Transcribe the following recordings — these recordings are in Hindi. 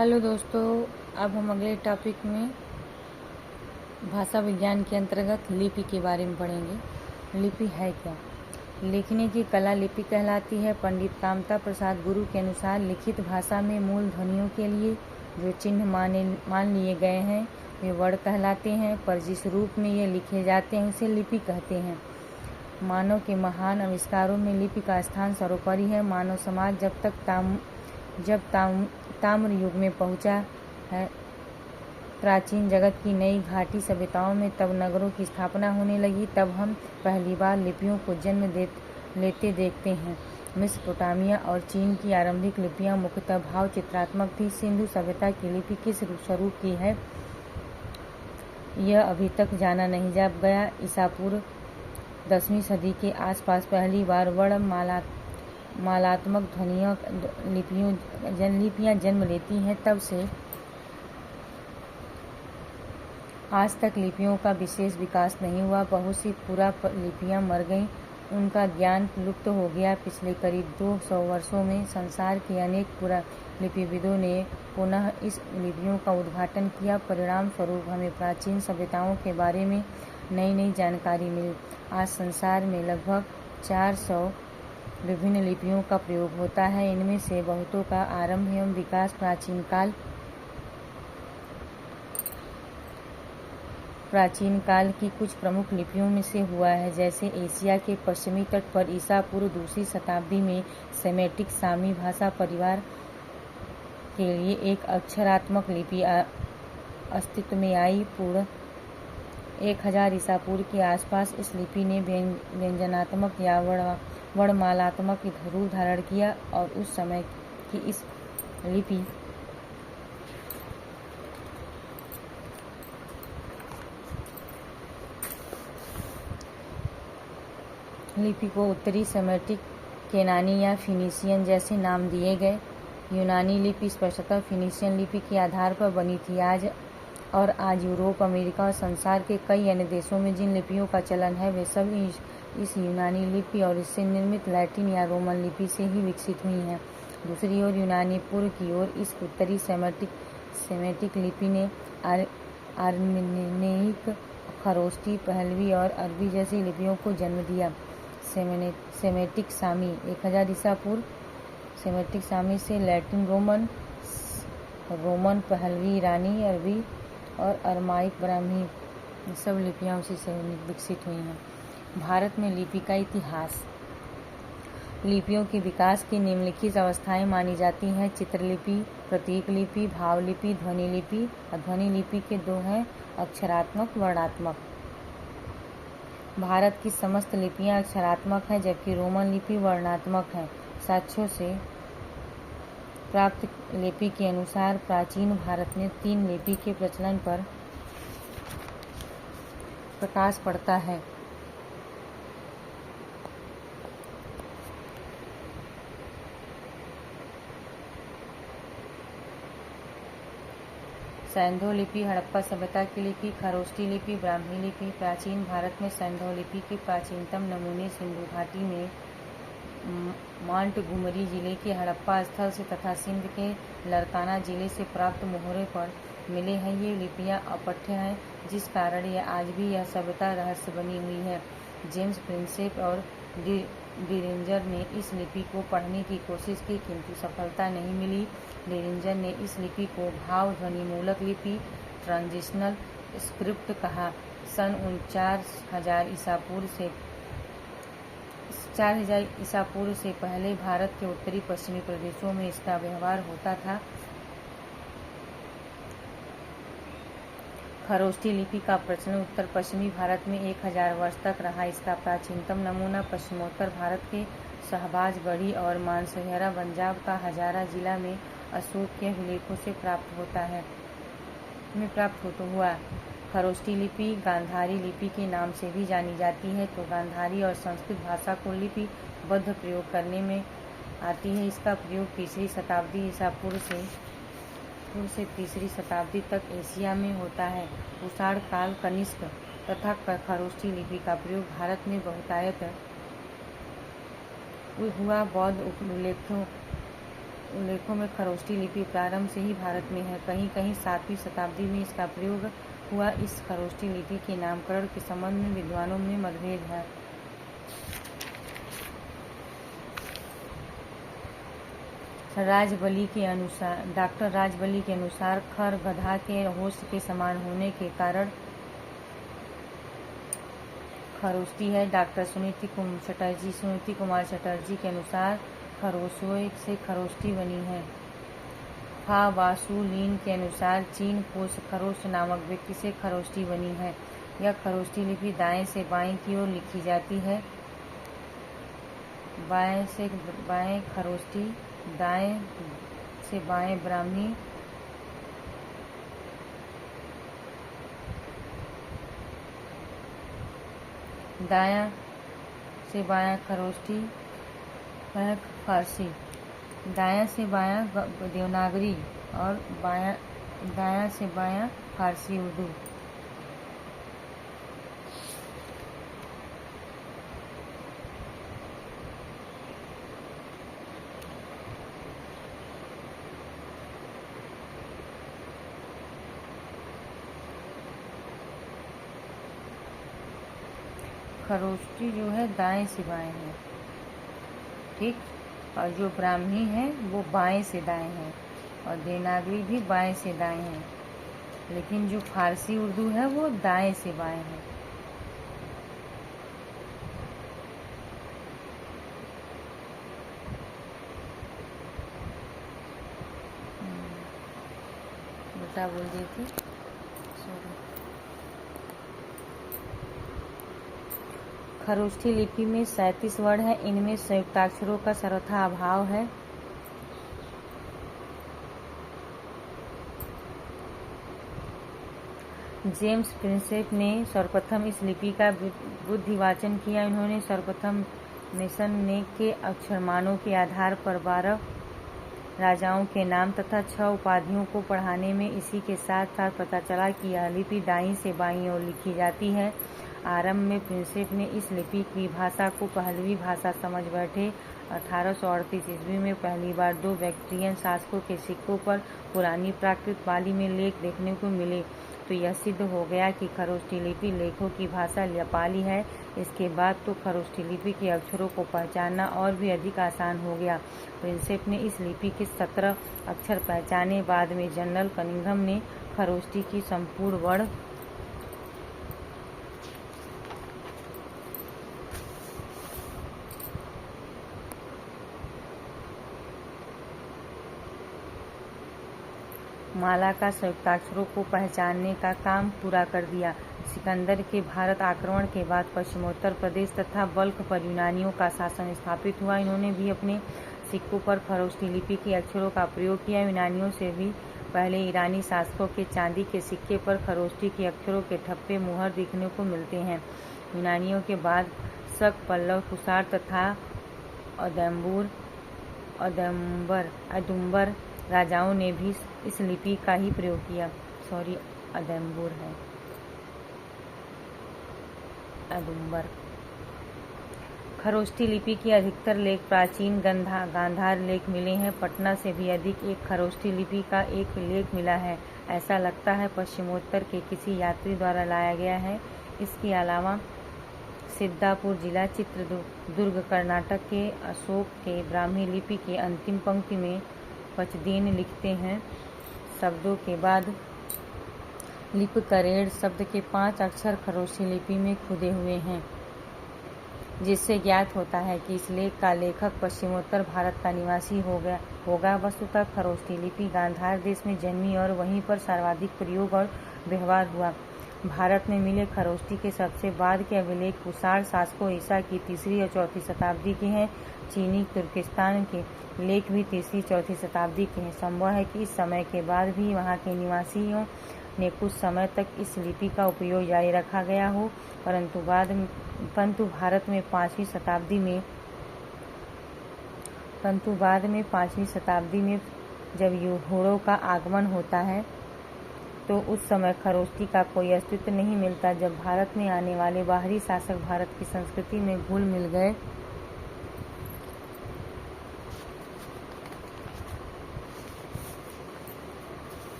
हेलो दोस्तों, अब हम अगले टॉपिक में भाषा विज्ञान के अंतर्गत लिपि के बारे में पढ़ेंगे। लिपि है क्या? लिखने की कला लिपि कहलाती है। पंडित कामता प्रसाद गुरु के अनुसार लिखित भाषा में मूल ध्वनियों के लिए जो चिन्ह मान लिए गए हैं वे वर्ण कहलाते हैं, पर जिस रूप में ये लिखे जाते हैं उसे लिपि कहते हैं। मानव के महान आविष्कारों में लिपि का स्थान सर्वोपरि है। मानव समाज जब ताम्र युग में पहुंचा है, प्राचीन जगत की नई घाटी सभ्यताओं में तब नगरों की स्थापना होने लगी, तब हम पहली बार लिपियों को जन्म लेते देखते हैं। मेसोपोटामिया और चीन की आरंभिक लिपियां मुख्यतः भाव चित्रात्मक थी। सिंधु सभ्यता की लिपि किस स्वरूप की है यह अभी तक जाना नहीं जा गया। ईसा पूर्व 10वीं सदी के आसपास पहली बार मालात्मक लिपियां जन्म लेती हैं। तब से आज तक लिपियों का विशेष विकास नहीं हुआ। बहुत सी लिपियां मर गईं, उनका ज्ञान लुप्त हो गया। पिछले करीब 200 वर्षों में संसार के अनेक पुरालिपिविदों ने पुनः इस लिपियों का उद्घाटन किया। परिणाम स्वरूप हमें प्राचीन सभ्यताओं के बारे में नई जानकारी मिली। आज संसार में लगभग 400 विभिन्न लिपियों का प्रयोग होता है। इनमें से बहुतों का आरंभ एवं विकास प्राचीन काल की कुछ प्रमुख लिपियों में से हुआ है, जैसे एशिया के पश्चिमी तट पर ईसा पूर्व 2वीं शताब्दी में सेमेटिक सामी भाषा परिवार के लिए एक अक्षरात्मक लिपि अस्तित्व में आई। पूर्व 1000 ईसा पूर्व के आसपास इस लिपि ने व्यंजनात्मक या वर्णमालात्मक रूप धारण किया और उस समय की इस लिपि को उत्तरी सेमेटिक, केनानी या फिनीशियन जैसे नाम दिए गए। यूनानी लिपि स्पष्टतः फिनीशियन लिपि के आधार पर बनी थी। आज यूरोप, अमेरिका और संसार के कई अन्य देशों में जिन लिपियों का चलन है वे सब इस यूनानी लिपि और इससे निर्मित लैटिन या रोमन लिपि से ही विकसित हुई हैं। दूसरी ओर यूनानी पूर्व की ओर इस उत्तरी सेमेटिक लिपि ने आर्मेनिक, खरोष्टी, पहलवी और अरबी जैसी लिपियों को जन्म दिया। सेमेटिक सामी 1000 ईसा पूर्व, सेमेटिक सामी से लैटिन, रोमन, पहलवी, ईरानी, अरबी और अरमाइक, ब्राह्मी सब लिपियां उसी से विकसित हुई हैं। भारत में लिपि का इतिहास। लिपियों के विकास की निम्नलिखित अवस्थाएं मानी जाती हैं: चित्रलिपि, प्रतीक लिपि, भाव लिपि, ध्वनि लिपि। ध्वनि लिपि के दो हैं, अक्षरात्मक, वर्णात्मक। भारत की समस्त लिपियां अक्षरात्मक हैं, जबकि रोमन लिपि वर्णात्मक है। साक्ष्यों से प्राप्त लिपि के अनुसार प्राचीन भारत में 3 लिपि के प्रचलन पर प्रकाश पड़ता है। सैंधो लिपि हड़प्पा सभ्यता की लिपि, खरोष्टी लिपि, ब्राह्मी लिपि। प्राचीन भारत में सैंधो लिपि के प्राचीनतम नमूने सिंधु घाटी में मांटगुमरी जिले के हड़प्पा स्थल से तथा सिंध के लरकाना जिले से प्राप्त मोहरों पर मिले हैं। ये लिपियां अपठ्य हैं, जिस कारण आज भी यह सभ्यता रहस्य बनी हुई है। जेम्स प्रिंसेप और डिरिंजर ने इस लिपि को पढ़ने की कोशिश की, किंतु सफलता नहीं मिली। डिरिंजर ने इस लिपि को भाव ध्वनि मूलक लिपि, ट्रांजिशनल स्क्रिप्ट कहा। सन 4000 ईसा पूर्व से पहले भारत के उत्तरी पश्चिमी प्रदेशों में इसका व्यवहार होता था। खरोष्टी लिपि का प्रचलन उत्तर पश्चिमी भारत में 1000 वर्ष तक रहा। इसका प्राचीनतम नमूना पश्चिमोत्तर भारत के शहबाजगढ़ी और मानसहेरा पंजाब का हजारा जिला में अशोक के अभिलेखों से प्राप्त हुआ। खरोष्टी लिपि गांधारी लिपि के नाम से भी जानी जाती है। तो गांधारी और संस्कृत भाषा को लिपिबद्ध प्रयोग करने में आती है। इसका प्रयोग 3री शताब्दी ईसा पूर्व से 3री शताब्दी तक एशिया में होता है। कुषाण काल, कनिष्क तथा खरोष्टी लिपि का प्रयोग भारत में बहुतायत हुआ। बौद्ध उल्लेखों उल्लेखों में खरोष्टी लिपि प्रारंभ से ही भारत में है। कहीं कहीं 7वीं शताब्दी में इसका प्रयोग हुआ। इस खरोष्टी लिपि के नामकरण के संबंध में विद्वानों में मतभेद है। राजबली के अनुसार डॉक्टर राजबली के अनुसार खर गधा के होश के समान होने के कारण खरोष्टी है। डॉक्टर सुनीति कुमार चटर्जी के अनुसार खरगोशों से खरोष्टी बनी है। फा वासु लीन के अनुसार चीन कोश खरोष्ट नामक व्यक्ति से खरोष्टी बनी है। यह खरोष्टी लिपि दाएं से बाएं की ओर लिखी जाती है। बाएं से बाएं खरोष्टी, दाएं से बाएं ब्राह्मी, दायां से बायां खरोष्टी वह फारसी, दायां से बायां देवनागरी और दायां से बायां फारसी उर्दू। खरोष्टी जो है दाएं से बाएं है, ठीक, और जो ब्राह्मी है वो बाएं से दाएं है और देवनागरी भी बाएं से दाएं है, लेकिन जो फारसी उर्दू है वो दाएं से बाएं है। बेटा बोल रही थी, सॉरी। खरोष्ठी लिपि में 37 वर्ण है। इनमें संयुक्ताक्षरों का सर्वथा अभाव है। जेम्स प्रिंसेप ने सर्वप्रथम इस लिपि का बुद्धिवाचन किया। इन्होंने सर्वप्रथम मेसन ने के अक्षरमानों के आधार पर 12 राजाओं के नाम तथा 6 उपाधियों को पढ़ाने में इसी के साथ साथ पता चला कि यह लिपि दाईं से बाईं ओर लिखी जाती है। आरंभ में प्रिंसेप ने इस लिपि की भाषा को पहलवी भाषा समझ बैठे। 1838 ईस्वी में पहली बार 2 बैक्ट्रियन शासकों के सिक्कों पर पुरानी प्राकृत पाली में लेख देखने को मिले, तो यह सिद्ध हो गया कि खरोष्टी लिपि लेखों की भाषा पाली है। इसके बाद तो खरोष्टी लिपि के अक्षरों को पहचानना और भी अधिक आसान हो गया। प्रिंसेप ने इस लिपि के 17 अक्षर पहचाने। बाद में जनरल कनिंघम ने खरोष्टी की संपूर्ण वर्ण माला का संयुक्ताक्षरों को पहचानने का काम पूरा कर दिया। सिकंदर के भारत आक्रमण के बाद पश्चिमोत्तर प्रदेश तथा बल्ख पर यूनानियों का शासन स्थापित हुआ। इन्होंने भी अपने सिक्कों पर खरोष्टी लिपि के अक्षरों का प्रयोग किया। यूनानियों से भी पहले ईरानी शासकों के चांदी के सिक्के पर खरोष्टी के अक्षरों के ठप्पे मुहर देखने को मिलते हैं। यूनानियों के बाद शक, पल्लव, कुषाण तथा औदुंबर राजाओं ने भी इस लिपि का ही प्रयोग किया। औदुंबर। खरोष्टी लिपि के अधिकतर लेख प्राचीन गांधार लेख मिले हैं। पटना से भी अधिक एक खरोष्टी लिपि का एक लेख मिला है। ऐसा लगता है पश्चिमोत्तर के किसी यात्री द्वारा लाया गया है। इसके अलावा सिद्धापुर जिला चित्रदुर्ग कर्नाटक के अशोक के ब्राह्मी लिपि के अंतिम पंक्ति में पचदीन लिखते हैं। शब्दों के बाद लिपकरेड़ शब्द के 5 अक्षर खरोष्टी लिपि में खुदे हुए हैं, जिससे ज्ञात होता है कि इस लेख का लेखक पश्चिमोत्तर भारत का निवासी होगा। वस्तुतः खरोष्टी लिपि गांधार देश में जन्मी और वहीं पर सर्वाधिक प्रयोग और व्यवहार हुआ। भारत में मिले खरोष्टी के सबसे बाद के अभिलेख कुषाण शासकों ईसा की 3री और 4थी शताब्दी के हैं। चीनी तुर्किस्तान के लेख भी 3री 4थी शताब्दी के हैं। संभव है कि इस समय के बाद भी वहाँ के निवासियों ने कुछ समय तक इस लिपि का उपयोग जारी रखा गया हो, परंतु बाद में 5वीं शताब्दी में जब यूरों का आगमन होता है तो उस समय खरोष्टी का कोई अस्तित्व नहीं मिलता। जब भारत में आने वाले बाहरी शासक भारत की संस्कृति में घुल मिल गए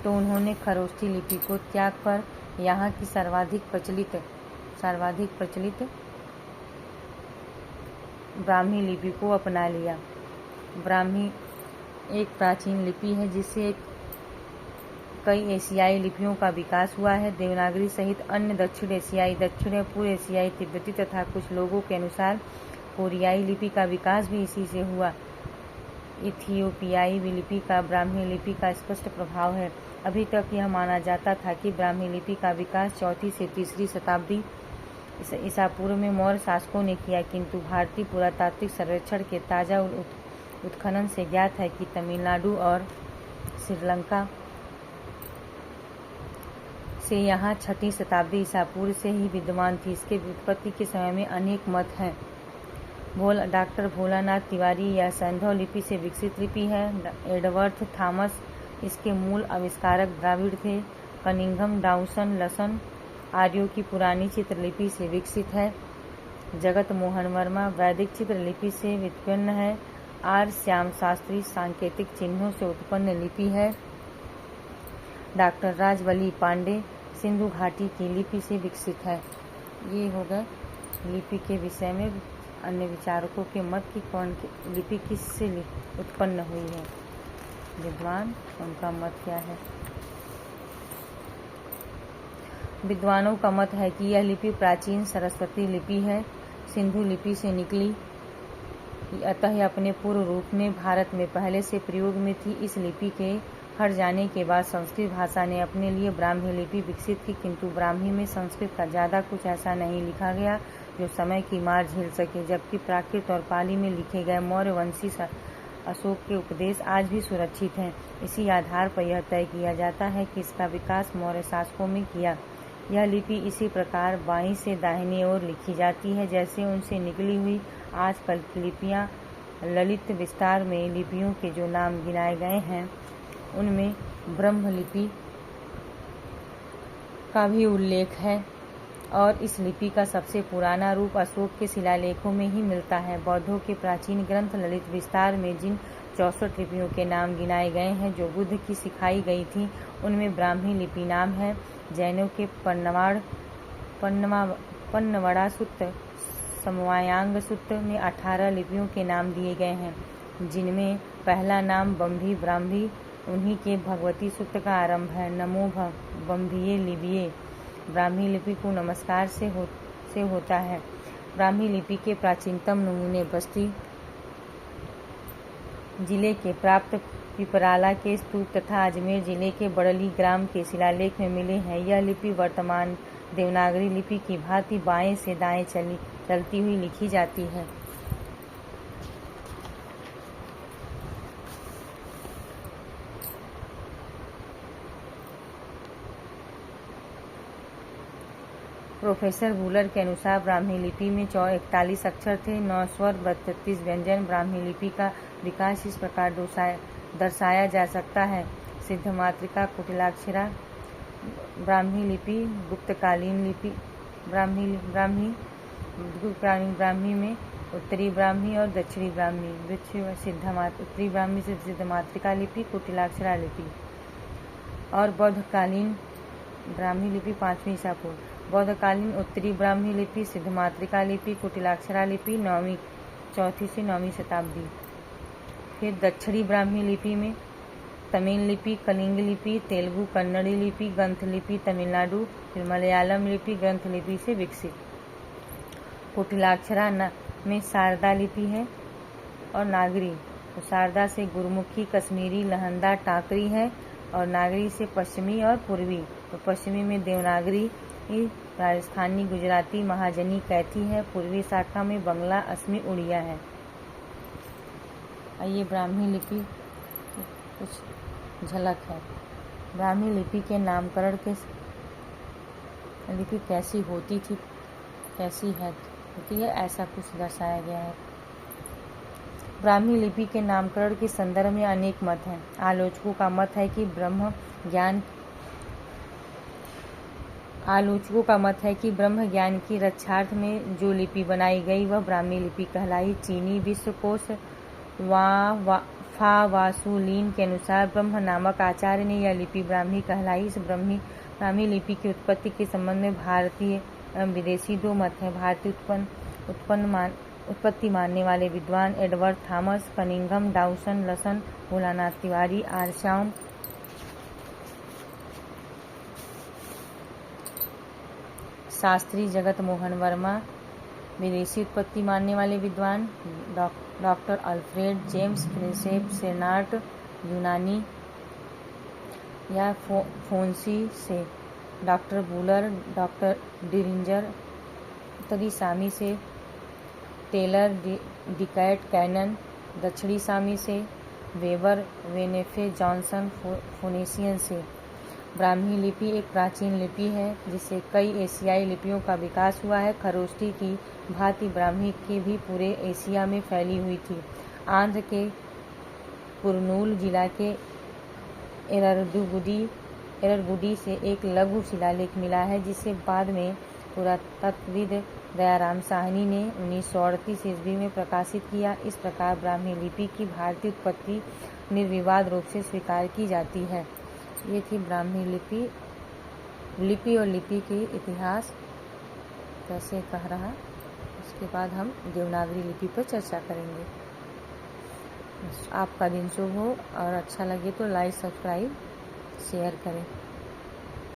तो उन्होंने खरोष्ठी लिपि को त्याग कर यहाँ की सर्वाधिक प्रचलित ब्राह्मी लिपि को अपना लिया। ब्राह्मी एक प्राचीन लिपि है जिससे कई एशियाई लिपियों का विकास हुआ है। देवनागरी सहित अन्य दक्षिण एशियाई, दक्षिण पूर्व एशियाई, तिब्बती तथा कुछ लोगों के अनुसार कोरियाई लिपि का विकास भी इसी से हुआ। इथियोपियाई लिपि का ब्राह्मी लिपि का स्पष्ट प्रभाव है। अभी तक यह माना जाता था कि ब्राह्मी लिपि का विकास 4वीं से 3री शताब्दी ईसा पूर्व में मौर्य शासकों ने किया, किंतु भारतीय पुरातात्विक सर्वेक्षण के ताज़ा उत्खनन से ज्ञात है कि तमिलनाडु और श्रीलंका से यहाँ 6वीं शताब्दी ईसा पूर्व से ही विद्यमान थी। इसके उत्पत्ति के समय में अनेक मत हैं। डॉक्टर भोलानाथ तिवारी यह सैंधव लिपि से विकसित लिपि है। एडवर्थ थॉमस इसके मूल आविष्कारक द्राविड़ थे। कनिंघम, डाउसन, लसन आर्यों की पुरानी चित्रलिपि से विकसित है। जगत मोहन वर्मा वैदिक चित्रलिपि से व्युत्पन्न है। आर श्याम शास्त्री सांकेतिक चिन्हों से उत्पन्न लिपि है। डॉक्टर राजवली पांडे सिंधु घाटी की लिपि से विकसित है। ये हो गए लिपि के विषय में अन्य विचारकों के मत की कौन लिपि किससे उत्पन्न हुई है। विद्वान उनका मत क्या है। विद्वानों का मत है कि यह लिपि प्राचीन सरस्वती लिपि है, सिंधु लिपि से निकली, अतः यह अपने पूर्व रूप में भारत में पहले से प्रयोग में थी। इस लिपि के हट जाने के बाद संस्कृत भाषा ने अपने लिए ब्राह्मी लिपि विकसित की, किंतु ब्राह्मी में संस्कृत का ज़्यादा कुछ ऐसा नहीं लिखा गया जो समय की मार झेल सके, जबकि प्राकृत और पाली में लिखे गए मौर्य वंशी अशोक के उपदेश आज भी सुरक्षित हैं। इसी आधार पर यह तय किया जाता है कि इसका विकास मौर्य शासकों में किया। यह लिपि इसी प्रकार बाईं से दाहिनी ओर लिखी जाती है जैसे उनसे निकली हुई आजकल की लिपियाँ। ललित विस्तार में लिपियों के जो नाम गिनाए गए हैं उनमें ब्रह्म लिपि का भी उल्लेख है और इस लिपि का सबसे पुराना रूप अशोक के शिलालेखों में ही मिलता है। बौद्धों के प्राचीन ग्रंथ ललित विस्तार में जिन 64 लिपियों के नाम गिनाए गए हैं जो बुद्ध की सिखाई गई थी उनमें ब्राह्मी लिपि नाम है। जैनों के पन्नवड़ा सूत्र, समवायांग सूत्र में 18 लिपियों के नाम दिए गए हैं, जिनमें पहला नाम बम्भी ब्राह्मी उन्हीं के भगवती सूत्र का आरंभ है। नमो बम्भिये लिबिये ब्राह्मी लिपि को नमस्कार से होता है। ब्राह्मी लिपि के प्राचीनतम नमूने बस्ती जिले के प्राप्त पिपराला के स्तूप तथा अजमेर जिले के बड़ली ग्राम के शिलालेख में मिले हैं। यह लिपि वर्तमान देवनागरी लिपि की भांति बाएं से दाएं चलती हुई लिखी जाती है। प्रोफेसर वूलर के अनुसार ब्राह्मी लिपि में 41 अक्षर थे, 9 स्वर, 32 व्यंजन। ब्राह्मी लिपि का विकास इस प्रकार दर्शाया जा सकता है। सिद्ध मातृका, कुटिलाक्षरा ब्राह्मी लिपि, गुप्तकालीन लिपि गुप्तकालीन ब्राह्मी में उत्तरी ब्राह्मी और दक्षिणी ब्राह्मी। उत्तरी ब्राह्मी से सिद्ध मातृका लिपि, कुटिलाक्षरा लिपि और बौद्धकालीन ब्राह्मी लिपि 5वीं ईसा पूर्व। बौद्धकालीन उत्तरी ब्राह्मी लिपि, सिद्ध मातृका लिपि, कुटिलाक्षरा लिपि 4वीं से 9वीं शताब्दी। फिर दक्षिणी ब्राह्मी लिपि में तमिल लिपि, कलिंग लिपि, तेलुगु कन्नड़ी लिपि, ग्रंथ लिपि तमिलनाडु, फिर मलयालम लिपि ग्रंथ लिपि से विकसित। कुटिलाक्षरा में शारदा लिपि है और नागरी, तो शारदा से गुरमुखी, कश्मीरी, लहंदा, टाकरी है और नागरी से पश्चिमी और पूर्वी। तो पश्चिमी में देवनागरी, राजस्थानी, गुजराती, महाजनी, कैथी है। पूर्वी शाखा में बंगला, असमी, उड़िया है। आइए ब्राह्मी लिपि कुछ झलक है। ब्राह्मी लिपि के नामकरण के लिपि कैसी होती थी, कैसी होती है, ऐसा कुछ दर्शाया गया है। ब्राह्मी लिपि के नामकरण के संदर्भ में अनेक मत हैं। आलोचकों का मत है कि ब्रह्म ज्ञान की रक्षार्थ में जो लिपि बनाई गई वह ब्राह्मी लिपि कहलाई। चीनी विश्वकोश फा वासुलीन के अनुसार ब्रह्म नामक आचार्य ने यह लिपि ब्राह्मी कहलाई। इस ब्राह्मी लिपि की उत्पत्ति के संबंध में भारतीय एवं विदेशी दो मत हैं। भारतीय उत्पत्ति मानने वाले विद्वान एडवर्ड थॉमस, कनिंघम, डाउसन, लसन, भोलानाथ तिवारी, आरशाम, शास्त्री, जगत मोहन वर्मा। विदेशी उत्पत्ति मानने वाले विद्वान डॉक्टर अल्फ्रेड जेम्स प्रिंसेप सेनार्ट, यूनानी या फोंसी से डॉक्टर बुलर, डॉक्टर डिरिंजर, उत्तरी सामी से टेलर, डिकैट, कैनन, दक्षिणी सामी से वेबर, वेनेफे, जॉनसन, फोनेशियन से। ब्राह्मी लिपि एक प्राचीन लिपि है जिससे कई एशियाई लिपियों का विकास हुआ है। खरोष्टी की भांति ब्राह्मी की भी पूरे एशिया में फैली हुई थी। आंध्र के कुर्नूल जिला के एररगुडी से एक लघु शिलालेख मिला है जिसे बाद में पुरातत्वविद दयाराम साहनी ने 1938 ईस्वी में प्रकाशित किया। इस प्रकार ब्राह्मी लिपि की भारतीय उत्पत्ति निर्विवाद रूप से स्वीकार की जाती है। ये थी ब्राह्मी लिपि और लिपि के इतिहास कैसे कह रहा। उसके बाद हम देवनागरी लिपि पर चर्चा करेंगे। आपका दिन शुभ हो और अच्छा लगे तो लाइक, सब्सक्राइब, शेयर करें।